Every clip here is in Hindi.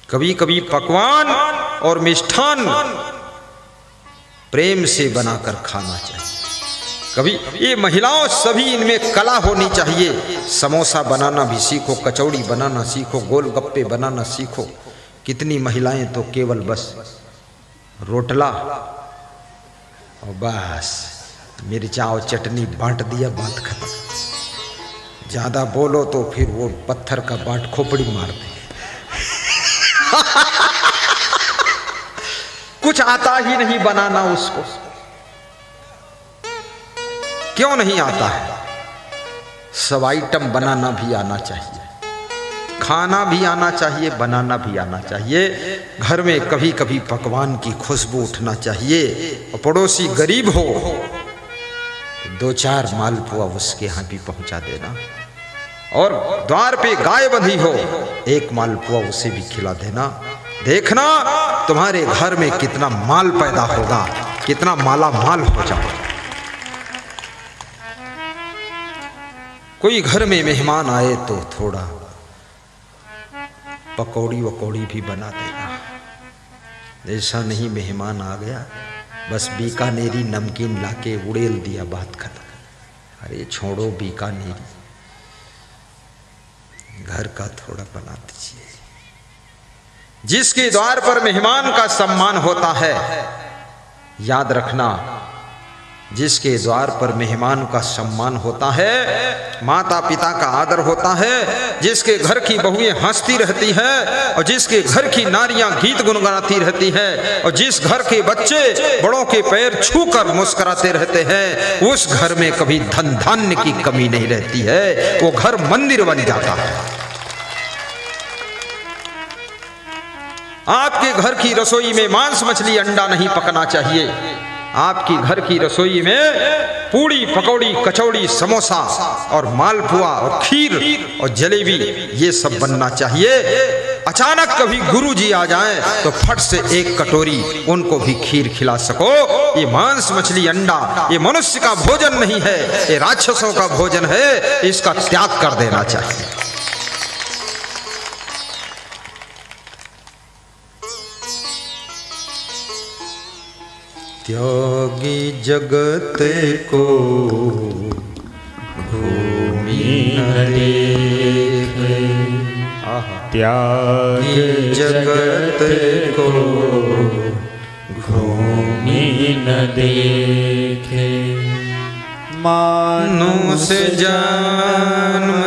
कभी कभी पकवान और मिष्ठान प्रेम से बनाकर खाना चाहिए। कभी ये महिलाओं सभी इनमें कला होनी चाहिए। समोसा बनाना भी सीखो, कचौड़ी बनाना सीखो, गोलगप्पे बनाना सीखो। कितनी महिलाएं तो केवल बस रोटला और बस मिर्चा और चटनी बांट दिया, बात खत्म। ज्यादा बोलो तो फिर वो पत्थर का बाट खोपड़ी मार दे। कुछ आता ही नहीं बनाना उसको। क्यों नहीं आता है? सब आइटम बनाना भी आना चाहिए, खाना भी आना चाहिए, बनाना भी आना चाहिए। घर में कभी कभी पकवान की खुशबू उठना चाहिए। और पड़ोसी गरीब हो तो 2-4 मालपुआ उसके यहाँ भी पहुंचा देना। और द्वार पे गाय बंधी हो, 1 मालपुआ उसे भी खिला देना। देखना तुम्हारे घर में कितना माल पैदा होगा, कितना माला माल हो जाओगे। कोई घर में मेहमान आए तो थोड़ा पकौड़ी वकौड़ी भी बना देना। ऐसा नहीं मेहमान आ गया बस बीकानेरी नमकीन लाके उड़ेल दिया, बात खत्म। अरे छोड़ो बीकानेरी, घर का थोड़ा बना दीजिए। जिसके द्वार पर मेहमान का सम्मान होता है, याद रखना, जिसके द्वार पर मेहमान का सम्मान होता है, माता पिता का आदर होता है, जिसके घर की बहुएं हंसती रहती है और जिसके घर की नारियां गीत गुनगुनाती रहती है और जिस घर के बच्चे बड़ों के पैर छूकर मुस्कुराते रहते हैं, उस घर में कभी धन धान्य की कमी नहीं रहती है। वो घर मंदिर बन जाता है। आपके घर की रसोई में मांस मछली अंडा नहीं पकना चाहिए। आपकी घर की रसोई में पूड़ी पकौड़ी कचौड़ी समोसा और मालपुआ और खीर और जलेबी ये सब बनना चाहिए। अचानक कभी गुरुजी आ जाएं तो फट से 1 कटोरी उनको भी खीर खिला सको। ये मांस मछली अंडा ये मनुष्य का भोजन नहीं है, ये राक्षसों का भोजन है। इसका त्याग कर देना चाहिए। त्यागी जगत को भूमि न देखे, त्यागी जगत को भूमि न देखे। मानुष जन्म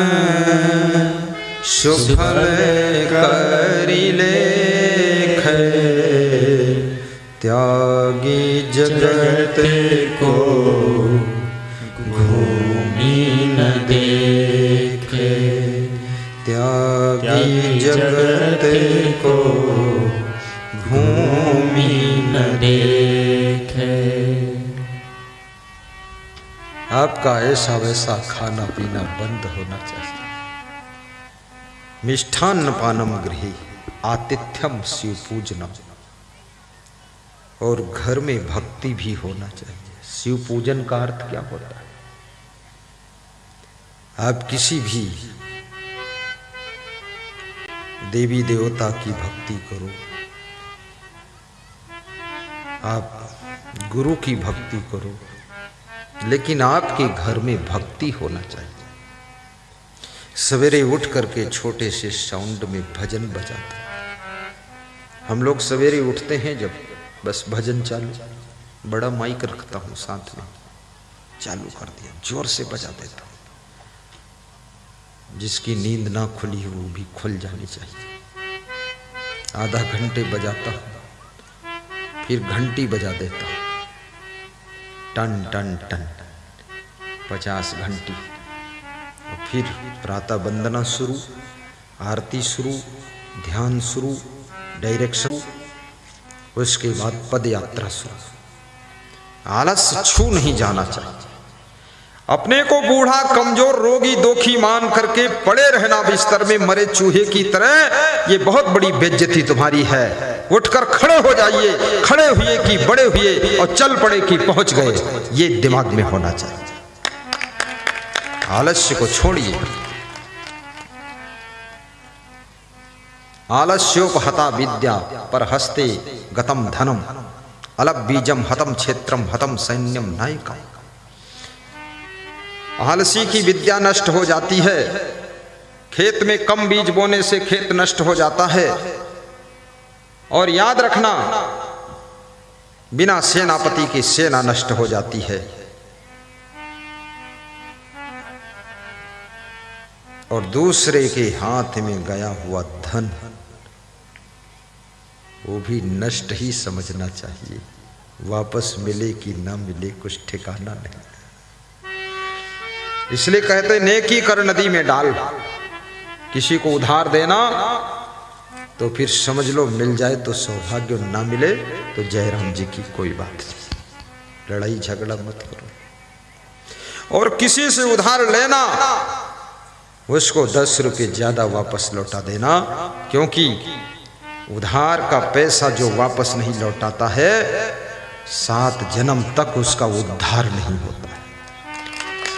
सुफल करि लेखे, त्यागी जगत को भूमि न देखे, त्यागी जगत को भूमि न देखे। आपका ऐसा वैसा खाना पीना बंद होना चाहिए। मिष्ठान्न पानम गृहे आतिथ्यम शिव पूजनम। और घर में भक्ति भी होना चाहिए। शिव पूजन का अर्थ क्या होता है? आप किसी भी देवी देवता की भक्ति करो, आप गुरु की भक्ति करो, लेकिन आपके घर में भक्ति होना चाहिए। सवेरे उठ करके छोटे से साउंड में भजन बजाते। हम लोग सवेरे उठते हैं जब बस भजन चालू, बड़ा माइक रखता हूँ साथ में, चालू कर दिया, जोर से बजा देता हूँ। जिसकी नींद ना खुली हो वो भी खुल जानी चाहिए। आधा घंटे बजाता हूँ, फिर घंटी बजा देता हूँ, टन टन टन 50 घंटी। और फिर प्रातः वंदना शुरू, आरती शुरू, ध्यान शुरू, डायरेक्शन, उसके बाद पद यात्रा शुरू। आलस्य छू नहीं जाना चाहिए। अपने को बूढ़ा कमजोर रोगी दोखी मान करके पड़े रहना बिस्तर में मरे चूहे की तरह, ये बहुत बड़ी बेइज्जती तुम्हारी है। उठकर खड़े हो जाइए, खड़े हुए कि बड़े हुए और चल पड़े कि पहुंच गए, ये दिमाग में होना चाहिए। आलस्य को छोड़िए। आलस्योपहता विद्या पर हस्ते गतम धनम अलप बीजम हतम क्षेत्रम हतम सैन्यम नायिका। आलसी की विद्या नष्ट हो जाती है, खेत में कम बीज बोने से खेत नष्ट हो जाता है। और याद रखना, बिना सेनापति की सेना नष्ट हो जाती है। और दूसरे के हाथ में गया हुआ धन वो भी नष्ट ही समझना चाहिए, वापस मिले कि ना मिले कुछ ठिकाना नहीं। इसलिए कहते नेकी कर नदी में डाल। किसी को उधार देना तो फिर समझ लो मिल जाए तो सौभाग्य, ना मिले तो जयराम जी की कोई बात नहीं, लड़ाई झगड़ा मत करो। और किसी से उधार लेना, उसको 10 रुपये ज्यादा वापस लौटा देना, क्योंकि उधार का पैसा जो वापस नहीं लौटाता है 7 जन्म तक उसका उद्धार नहीं होता है।